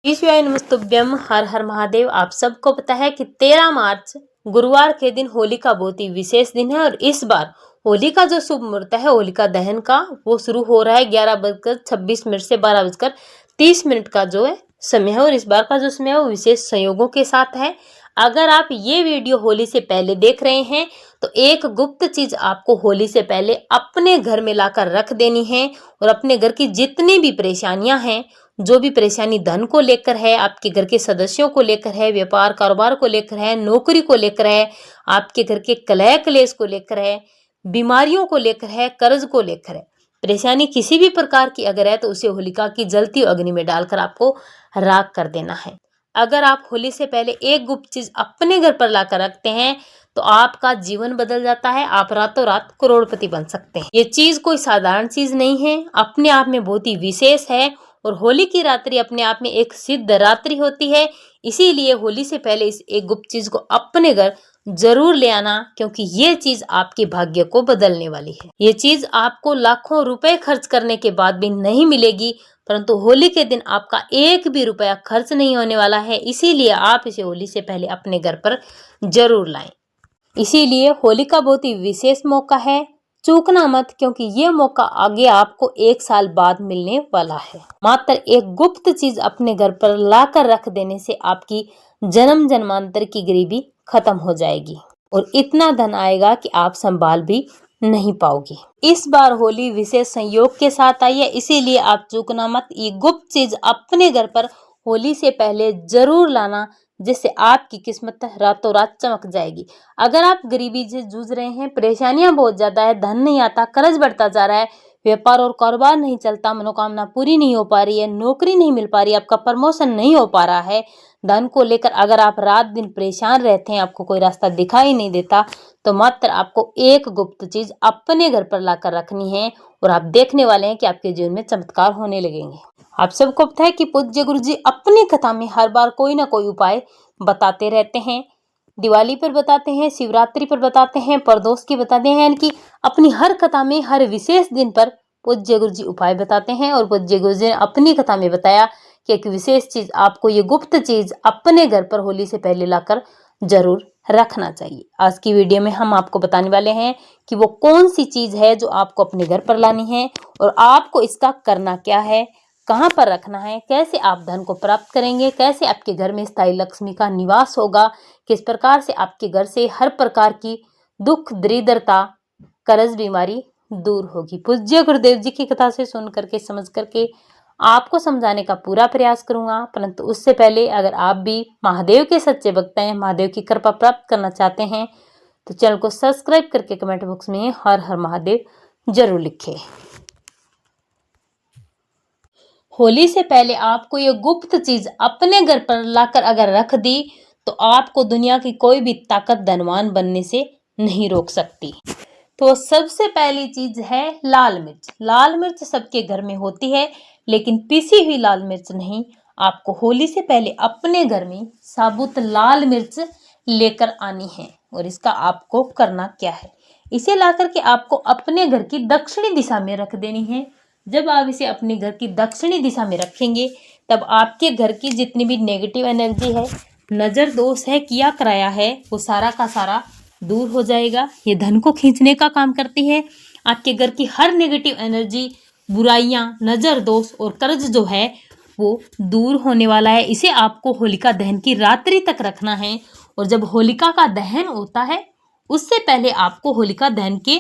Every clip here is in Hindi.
ईश्वराय नमस्तुभ्यम। हर हर महादेव। आप सबको पता है कि 13 मार्च गुरुवार के दिन होली का बहुत ही विशेष दिन है और इस बार होली का जो शुभ मुहूर्त है होलिका दहन का वो शुरू हो रहा है 11:26 से 12:30 का जो है समय है। और इस बार का जो समय है वो विशेष संयोगों के साथ है। अगर आप ये वीडियो होली से पहले देख रहे हैं तो एक गुप्त चीज आपको होली से पहले अपने घर में लाकर रख देनी है और अपने घर की जितनी भी परेशानियां हैं, जो भी परेशानी धन को लेकर है, आपके घर के सदस्यों को लेकर है, व्यापार कारोबार को लेकर है, नौकरी को लेकर है, आपके घर के कलह क्लेश को लेकर है, बीमारियों को लेकर है, कर्ज को लेकर है, परेशानी किसी भी प्रकार की अगर है तो उसे होलिका की जलती अग्नि में डालकर आपको राख कर देना है। अगर आप होली से पहले एक गुप्त चीज अपने घर पर लाकर रखते हैं तो आपका जीवन बदल जाता है, आप रातों रात करोड़पति बन सकते हैं। ये चीज कोई साधारण चीज नहीं है, अपने आप में बहुत ही विशेष है और होली की रात्रि अपने आप में एक सिद्ध रात्रि होती है। इसीलिए होली से पहले इस एक गुप्त चीज को अपने घर जरूर ले आना, क्योंकि ये चीज आपके भाग्य को बदलने वाली है। ये चीज आपको लाखों रुपए खर्च करने के बाद भी नहीं मिलेगी, परंतु होली के दिन आपका एक भी रुपया खर्च नहीं होने वाला है। इसीलिए आप इसे होली से पहले अपने घर पर जरूर लाएं। इसीलिए होली का बहुत ही विशेष मौका है, चूकना मत, क्योंकि ये मौका आगे आपको 1 साल बाद मिलने वाला है। मात्र एक गुप्त चीज अपने घर पर लाकर रख देने से आपकी जन्म जन्मांतर की गरीबी खत्म हो जाएगी और इतना धन आएगा कि आप संभाल भी नहीं पाओगे। इस बार होली विशेष संयोग के साथ आई है, इसीलिए आप चूकना मत। ये गुप्त चीज अपने घर पर होली से पहले जरूर लाना, जिससे आपकी किस्मत रातों रात चमक जाएगी। अगर आप गरीबी से जूझ रहे हैं, परेशानियां बहुत ज्यादा है, धन नहीं आता, कर्ज बढ़ता जा रहा है, व्यापार और कारोबार नहीं चलता, मनोकामना पूरी नहीं हो पा रही है, नौकरी नहीं मिल पा रही है, आपका प्रमोशन नहीं हो पा रहा है, धन को लेकर अगर आप रात दिन परेशान रहते हैं, आपको कोई रास्ता दिखाई नहीं देता, तो मात्र आपको एक गुप्त चीज अपने घर पर लाकर रखनी है और आप देखने वाले हैं कि आपके जीवन में चमत्कार होने लगेंगे। आप सबको पता है कि पूज्य गुरु जी अपनी कथा में हर बार कोई ना कोई उपाय बताते रहते हैं। दिवाली पर बताते हैं, शिवरात्रि पर बताते हैं, प्रदोष की बताते हैं, यानी कि अपनी हर कथा में हर विशेष दिन पर पूज्य गुरु जी उपाय बताते हैं। और पूज्य गुरु जी ने अपनी कथा में बताया कि एक विशेष चीज आपको, ये गुप्त चीज अपने घर पर होली से पहले लाकर जरूर रखना चाहिए। आज की वीडियो में हम आपको बताने वाले हैं कि वो कौन सी चीज है जो आपको अपने घर पर लानी है और आपको इसका करना क्या है, कहाँ पर रखना है, कैसे आप धन को प्राप्त करेंगे, कैसे आपके घर में स्थायी लक्ष्मी का निवास होगा, किस प्रकार से आपके घर से हर प्रकार की दुख दरिद्रता कर्ज बीमारी दूर होगी। पूज्य गुरुदेव जी की कथा से सुन करके समझ करके आपको समझाने का पूरा प्रयास करूंगा। परंतु उससे पहले अगर आप भी महादेव के सच्चे भक्त हैं, महादेव की कृपा प्राप्त करना चाहते हैं, तो चैनल को सब्सक्राइब करके कमेंट बॉक्स में हर हर महादेव जरूर लिखें। होली से पहले आपको ये गुप्त चीज अपने घर पर लाकर अगर रख दी तो आपको दुनिया की कोई भी ताकत धनवान बनने से नहीं रोक सकती। तो सबसे पहली चीज है लाल मिर्च। लाल मिर्च सबके घर में होती है, लेकिन पिसी हुई लाल मिर्च नहीं। आपको होली से पहले अपने घर में साबुत लाल मिर्च लेकर आनी है और इसका आपको करना क्या है, इसे ला करके आपको अपने घर की दक्षिणी दिशा में रख देनी है। जब आप इसे अपने घर की दक्षिणी दिशा में रखेंगे तब आपके घर की जितनी भी नेगेटिव एनर्जी है, नजर दोष है, किया कराया है, वो सारा का सारा दूर हो जाएगा। ये धन को खींचने का काम करती है। आपके घर की हर नेगेटिव एनर्जी, बुराइयां, नजर दोष और कर्ज जो है वो दूर होने वाला है। इसे आपको होलिका दहन की रात्रि तक रखना है और जब होलिका का दहन होता है उससे पहले आपको होलिका दहन के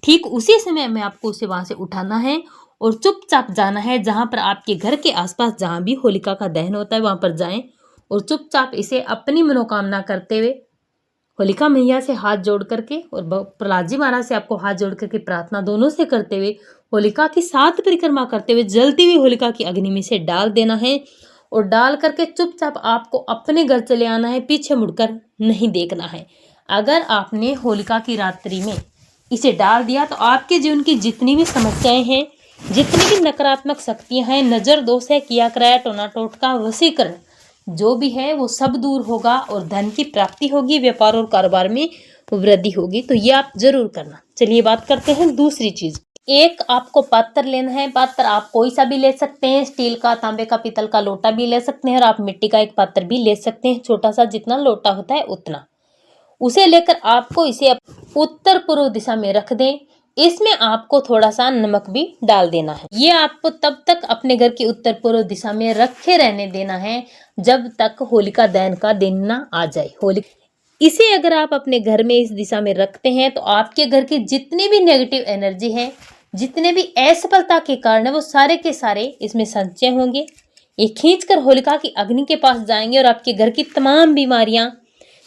ठीक उसी समय में आपको उसे वहां से उठाना है और चुपचाप जाना है जहां पर आपके घर के आसपास जहां भी होलिका का दहन होता है वहां पर जाएं और चुपचाप इसे अपनी मनोकामना करते हुए होलिका मैया से हाथ जोड़ करके और प्रहलाद जी महाराज से आपको हाथ जोड़ करके प्रार्थना दोनों से करते हुए होलिका की 7 परिक्रमा करते हुए जलती हुई होलिका की अग्नि में से डाल देना है और डाल करके चुपचाप आपको अपने घर चले आना है, पीछे मुड़कर नहीं देखना है। अगर आपने होलिका की रात्रि में इसे डाल दिया तो आपके जीवन की जितनी भी समस्याएं हैं, जितनी भी नकारात्मक शक्तियां हैं, नजर दोष है, किया कराया, टोना टोटका, वशीकरण जो भी है वो सब दूर होगा और धन की प्राप्ति होगी, व्यापार और कारोबार में वृद्धि होगी। तो ये आप जरूर करना। चलिए बात करते हैं दूसरी चीज। एक आपको पात्र लेना है। पात्र आप कोई सा भी ले सकते हैं, स्टील का, तांबे का, पीतल का लोटा भी ले सकते हैं और आप मिट्टी का एक पात्र भी ले सकते हैं, छोटा सा, जितना लोटा होता है उतना। उसे लेकर आपको इसे उत्तर पूर्व दिशा में रख दें। इसमें आपको थोड़ा सा नमक भी डाल देना है। ये आपको तब तक अपने घर की उत्तर पूर्व दिशा में रखे रहने देना है जब तक होलिका दहन का दिन ना आ जाए। इसे अगर आप अपने घर में इस दिशा में रखते हैं तो आपके घर की जितनी भी नेगेटिव एनर्जी है, जितने भी असफलता के कारण है, वो सारे के सारे इसमें संचय होंगे। ये खींचकर होलिका की अग्नि के पास जाएंगे और आपके घर की तमाम बीमारियां,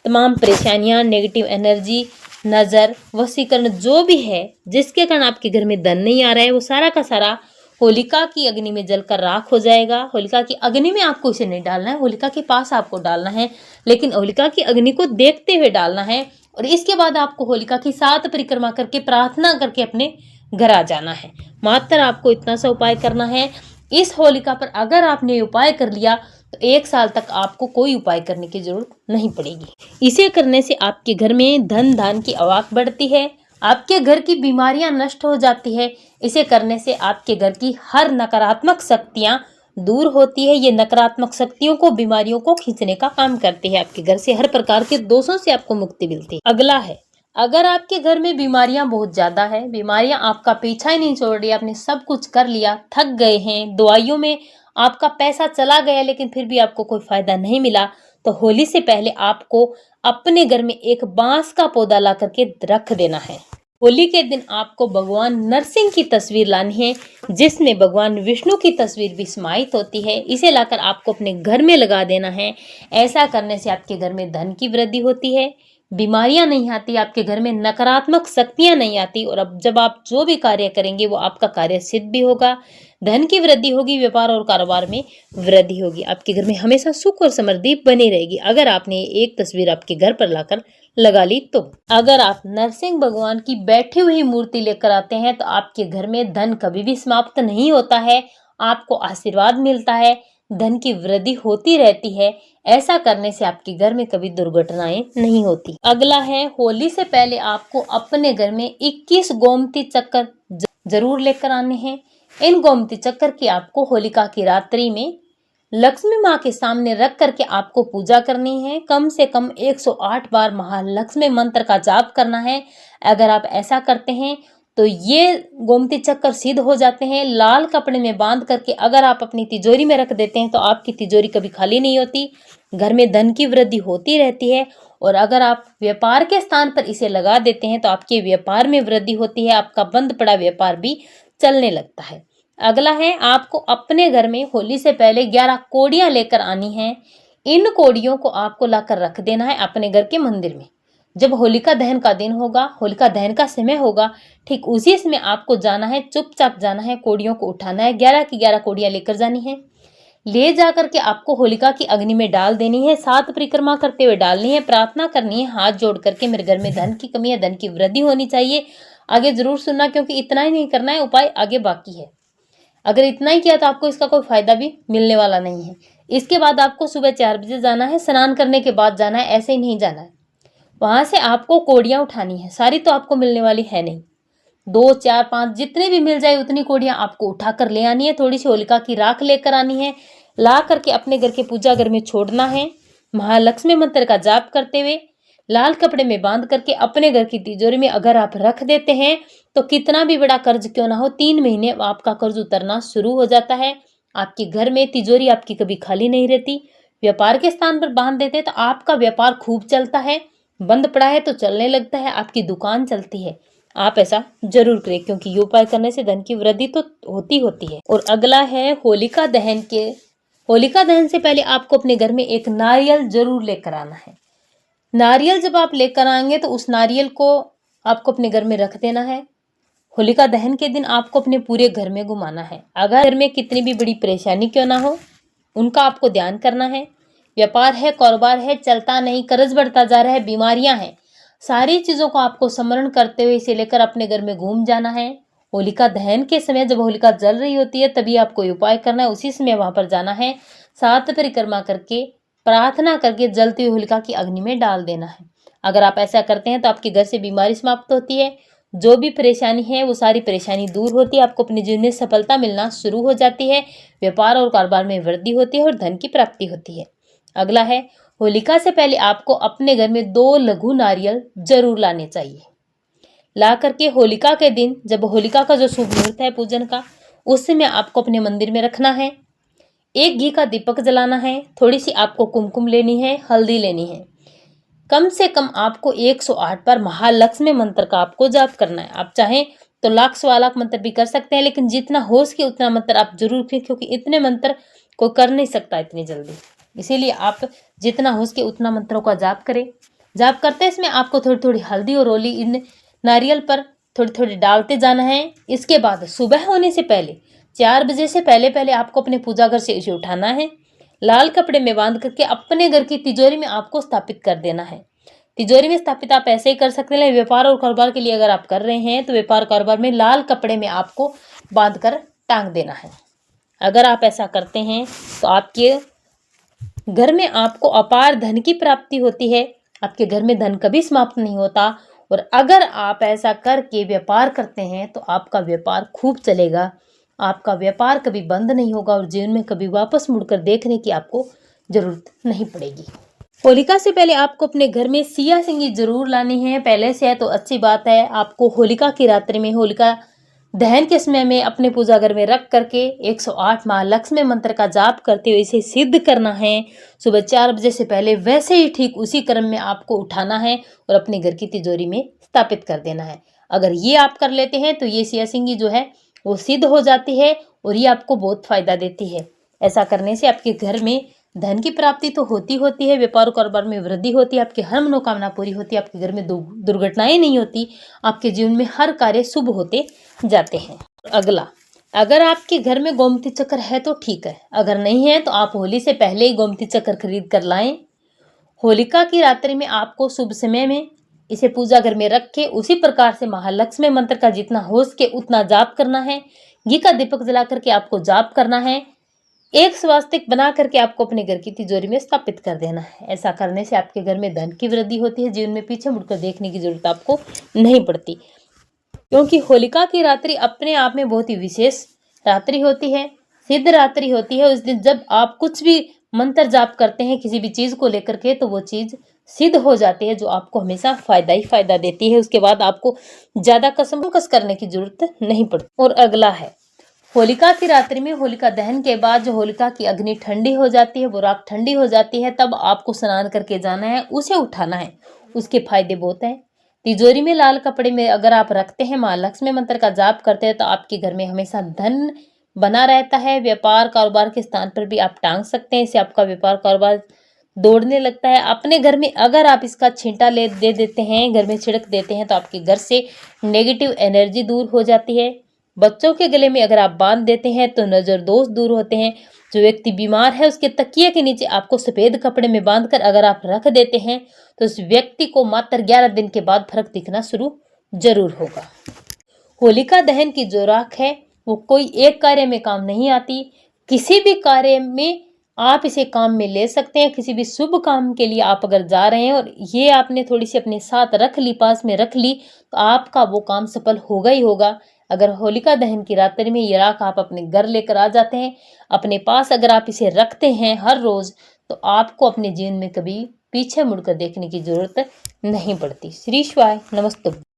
तमाम परेशानियां, नेगेटिव एनर्जी, नज़र, वशीकरण जो भी है जिसके कारण आपके घर में धन नहीं आ रहा है, वो सारा का सारा होलिका की अग्नि में जलकर राख हो जाएगा। होलिका की अग्नि में आपको इसे नहीं डालना है, होलिका के पास आपको डालना है, लेकिन होलिका की अग्नि को देखते हुए डालना है। और इसके बाद आपको होलिका की 7 परिक्रमा करके प्रार्थना करके अपने घर आ जाना है। मात्र आपको इतना सा उपाय करना है। इस होलिका पर अगर आपने ये उपाय कर लिया तो 1 साल तक आपको कोई उपाय करने की जरूरत नहीं पड़ेगी। इसे करने से आपके घर में धन धान की अवाक बढ़ती है, आपके घर की बीमारियां नष्ट हो जाती है। इसे करने से आपके घर की हर नकारात्मक शक्तियां दूर होती है। ये नकारात्मक शक्तियों को, बीमारियों को खींचने का काम करती है। आपके घर से हर प्रकार के दोषों से आपको मुक्ति मिलती है। अगला है, अगर आपके घर में बीमारियां बहुत ज्यादा है, बीमारियां आपका पीछा ही नहीं छोड़ रही, आपने सब कुछ कर लिया, थक गए हैं, दवाइयों में आपका पैसा चला गया लेकिन फिर भी आपको कोई फायदा नहीं मिला, तो होली से पहले आपको अपने घर में एक बांस का पौधा ला करके रख देना है। होली के दिन आपको भगवान नरसिंह की तस्वीर लानी है, जिसमें भगवान विष्णु की तस्वीर भी समाहित होती है। इसे लाकर आपको अपने घर में लगा देना है। ऐसा करने से आपके घर में धन की वृद्धि होती है, बीमारियां नहीं आती, आपके घर में नकारात्मक शक्तियां नहीं आती, और अब जब आप जो भी कार्य करेंगे वो आपका कार्य सिद्ध भी होगा, धन की वृद्धि होगी, व्यापार और कारोबार में वृद्धि होगी, आपके घर में हमेशा सुख और समृद्धि बनी रहेगी। अगर आपने एक तस्वीर आपके घर पर लाकर लगा ली तो। अगर आप नरसिंह भगवान की बैठी हुई मूर्ति लेकर आते हैं तो आपके घर में धन कभी भी समाप्त नहीं होता है, आपको आशीर्वाद मिलता है, धन की वृद्धि होती रहती है। ऐसा करने से आपके घर में कभी दुर्घटनाएं नहीं होती। अगला है, होली से पहले आपको अपने घर में 21 गोमती चक्कर जरूर लेकर आने हैं। इन गोमती चक्कर की आपको होलिका की रात्रि में लक्ष्मी माँ के सामने रख करके आपको पूजा करनी है। कम से कम 108 बार महालक्ष्मी मंत्र का जाप करना है। अगर आप ऐसा करते हैं तो ये गोमती चक्कर सिद्ध हो जाते हैं। लाल कपड़े में बांध करके अगर आप अपनी तिजोरी में रख देते हैं तो आपकी तिजोरी कभी खाली नहीं होती, घर में धन की वृद्धि होती रहती है। और अगर आप व्यापार के स्थान पर इसे लगा देते हैं तो आपके व्यापार में वृद्धि होती है, आपका बंद पड़ा व्यापार भी चलने लगता है। अगला है, आपको अपने घर में होली से पहले 11 कोड़ियां लेकर आनी हैं। इन कोड़ियों को आपको लाकर रख देना है अपने घर के मंदिर में। जब होलिका दहन का दिन होगा, होलिका दहन का समय होगा, ठीक उसी समय आपको जाना है, चुपचाप जाना है, कोड़ियों को उठाना है, 11 की 11 कोड़ियां लेकर जानी है। ले जाकर के आपको होलिका की अग्नि में डाल देनी है, 7 परिक्रमा करते हुए डालनी है, प्रार्थना करनी है हाथ जोड़ करके, मेरे घर में धन की कमी है, धन की वृद्धि होनी चाहिए। आगे जरूर सुनना, क्योंकि इतना ही नहीं करना है, उपाय आगे बाकी है। अगर इतना ही किया तो आपको इसका कोई फायदा भी मिलने वाला नहीं है। इसके बाद आपको सुबह 4 बजे जाना है, स्नान करने के बाद जाना है, ऐसे ही नहीं जाना है। वहां से आपको कोड़ियां उठानी है, सारी तो आपको मिलने वाली है नहीं, 2, 4, 5 जितने भी मिल जाए उतनी कोड़ियां आपको उठाकर ले आनी है। थोड़ी सी होलिका की राख लेकर आनी है, ला करके अपने घर के पूजा घर में छोड़ना है। महालक्ष्मी मंत्र का जाप करते हुए लाल कपड़े में बांध करके अपने घर की तिजोरी में अगर आप रख देते हैं तो कितना भी बड़ा कर्ज क्यों ना हो, 3 महीने आपका कर्ज उतरना शुरू हो जाता है। आपके घर में तिजोरी आपकी कभी खाली नहीं रहती। व्यापार के स्थान पर बांध देते हैं तो आपका व्यापार खूब चलता है, बंद पड़ा है तो चलने लगता है, आपकी दुकान चलती है। आप ऐसा जरूर करें, क्योंकि ये उपाय करने से धन की वृद्धि तो होती है। और अगला है, होलिका दहन से पहले आपको अपने घर में एक नारियल जरूर लेकर आना है। नारियल जब आप लेकर आएंगे तो उस नारियल को आपको अपने घर में रख देना है। होलिका दहन के दिन आपको अपने पूरे घर में घुमाना है। अगर घर में कितनी भी बड़ी परेशानी क्यों ना हो, उनका आपको ध्यान करना है। व्यापार है, कारोबार है, चलता नहीं, कर्ज बढ़ता जा रहा है, बीमारियां हैं, सारी चीजों को आपको स्मरण करते हुए इसे लेकर अपने घर में घूम जाना है। होलिका दहन के समय जब होलिका जल रही होती है तभी आपको उपाय करना है, उसी समय वहां पर जाना है, 7 परिक्रमा करके प्रार्थना करके जलती हुई होलिका की अग्नि में डाल देना है। अगर आप ऐसा करते हैं तो आपके घर से बीमारी समाप्त होती है, जो भी परेशानी है वो सारी परेशानी दूर होती है, आपको अपने जीवन में सफलता मिलना शुरू हो जाती है, व्यापार और कारोबार में वृद्धि होती है और धन की प्राप्ति होती है। अगला है, होलिका से पहले आपको अपने घर में 2 लघु नारियल जरूर लाने चाहिए। ला करके होलिका के दिन, जब होलिका का जो शुभ मुहूर्त है पूजन का, उस समय आपको अपने मंदिर में रखना है। एक घी का दीपक जलाना है, थोड़ी सी आपको कुमकुम लेनी है, हल्दी लेनी है। कम से कम आपको 108 बार महालक्ष्मी मंत्र का आपको जाप करना है। आप चाहें तो लाख सवा लाख मंत्र भी कर सकते हैं, लेकिन जितना हो सके उतना मंत्र आप जरूर करें, क्योंकि इतने मंत्र कोई कर नहीं सकता इतनी जल्दी। इसीलिए आप जितना हो सके उतना मंत्रों का जाप करें। जाप करते इसमें आपको थोड़ी थोड़ी हल्दी और रोली इन नारियल पर थोड़ी थोड़ी डालते जाना है। इसके बाद सुबह होने से पहले 4 बजे से पहले पहले आपको अपने पूजा घर से इसे उठाना है, लाल कपड़े में बांध करके अपने घर की तिजोरी में आपको स्थापित कर देना है। तिजोरी में स्थापित आप ऐसे ही कर सकते हैं। व्यापार और कारोबार के लिए अगर आप कर रहे हैं तो व्यापार कारोबार में लाल कपड़े में आपको बांध कर टांग देना है। अगर आप ऐसा करते हैं तो आपके घर में आपको अपार धन की प्राप्ति होती है। आपके घर में धन कभी समाप्त नहीं होता। और अगर आप ऐसा करके व्यापार करते हैं तो आपका व्यापार खूब चलेगा, आपका व्यापार कभी बंद नहीं होगा और जीवन में कभी वापस मुड़कर देखने की आपको जरूरत नहीं पड़ेगी। होलिका से पहले आपको अपने घर में सिया सिंगी जरूर लानी है। पहले से है तो अच्छी बात है। आपको होलिका की रात्रि में, होलिका दहन के समय में अपने पूजा घर में रख करके 108 महालक्ष्मी मंत्र का जाप करते हुए इसे सिद्ध करना है। सुबह 4 बजे से पहले वैसे ही ठीक उसी क्रम में आपको उठाना है और अपने घर की तिजोरी में स्थापित कर देना है। अगर ये आप कर लेते हैं तो ये सिया सिंगी जो है वो सिद्ध हो जाती है और ये आपको बहुत फायदा देती है। ऐसा करने से आपके घर में धन की प्राप्ति तो होती है, व्यापार कारोबार में वृद्धि होती है, आपकी हर मनोकामना पूरी होती है, आपके घर में दुर्घटनाएं नहीं होती, आपके जीवन में हर कार्य शुभ होते जाते हैं। अगला, अगर आपके घर में गोमती चक्र है तो ठीक है, अगर नहीं है तो आप होली से पहले ही गोमती चक्र खरीद कर लाएं। होलिका की रात्रि में आपको शुभ समय में इसे पूजा घर में रख के उसी प्रकार से महालक्ष्मी मंत्र का जितना हो सके उतना जाप करना है। घी का दीपक जला करके आपको जाप करना है। एक स्वास्तिक बना करके आपको अपने घर की तिजोरी में स्थापित कर देना है। ऐसा करने से आपके घर में धन की वृद्धि होती है, जीवन में पीछे मुड़कर देखने की जरूरत आपको नहीं पड़ती, क्योंकि होलिका की रात्रि अपने आप में बहुत ही विशेष रात्रि होती है, सिद्ध रात्रि होती है। उस दिन जब आप कुछ भी मंत्र जाप करते हैं किसी भी चीज को लेकर के, तो वो चीज सिद्ध हो जाती है, जो आपको हमेशा फायदा ही फायदा देती है। उसके बाद आपको ज्यादा कसम करने की जरूरत नहीं पड़ती। और अगला है, होलिका की रात्रि में होलिका दहन के बाद जो होलिका की अग्नि ठंडी हो जाती है, वो राख ठंडी हो जाती है, तब आपको स्नान करके जाना है, उसे उठाना है। उसके फायदे बहुत हैं। तिजोरी में लाल कपड़े में अगर आप रखते हैं, महालक्ष्मी मंत्र का जाप करते हैं, तो आपके घर में हमेशा धन बना रहता है। व्यापार कारोबार के स्थान पर भी आप टांग सकते हैं, इससे आपका व्यापार कारोबार दौड़ने लगता है। अपने घर में अगर आप इसका छींटा दे देते हैं, घर में छिड़क देते हैं, तो आपके घर से नेगेटिव एनर्जी दूर हो जाती है। बच्चों के गले में अगर आप बांध देते हैं तो नजर दोष दूर होते हैं। जो व्यक्ति बीमार है उसके तकिए के नीचे आपको सफेद कपड़े में बांधकर अगर आप रख देते हैं तो उस व्यक्ति को मात्र 11 दिन के बाद फर्क दिखना शुरू जरूर होगा। होलिका दहन की जो राख है वो कोई एक कार्य में काम नहीं आती, किसी भी कार्य में आप इसे काम में ले सकते हैं। किसी भी शुभ काम के लिए आप अगर जा रहे हैं और ये आपने थोड़ी सी अपने साथ रख ली, पास में रख ली, तो आपका वो काम सफल होगा ही होगा। अगर होलिका दहन की रात्रि में ये राख आप अपने घर लेकर आ जाते हैं, अपने पास अगर आप इसे रखते हैं हर रोज, तो आपको अपने जीवन में कभी पीछे मुड़कर देखने की जरूरत नहीं पड़ती। श्री शिवाय, नमस्ते।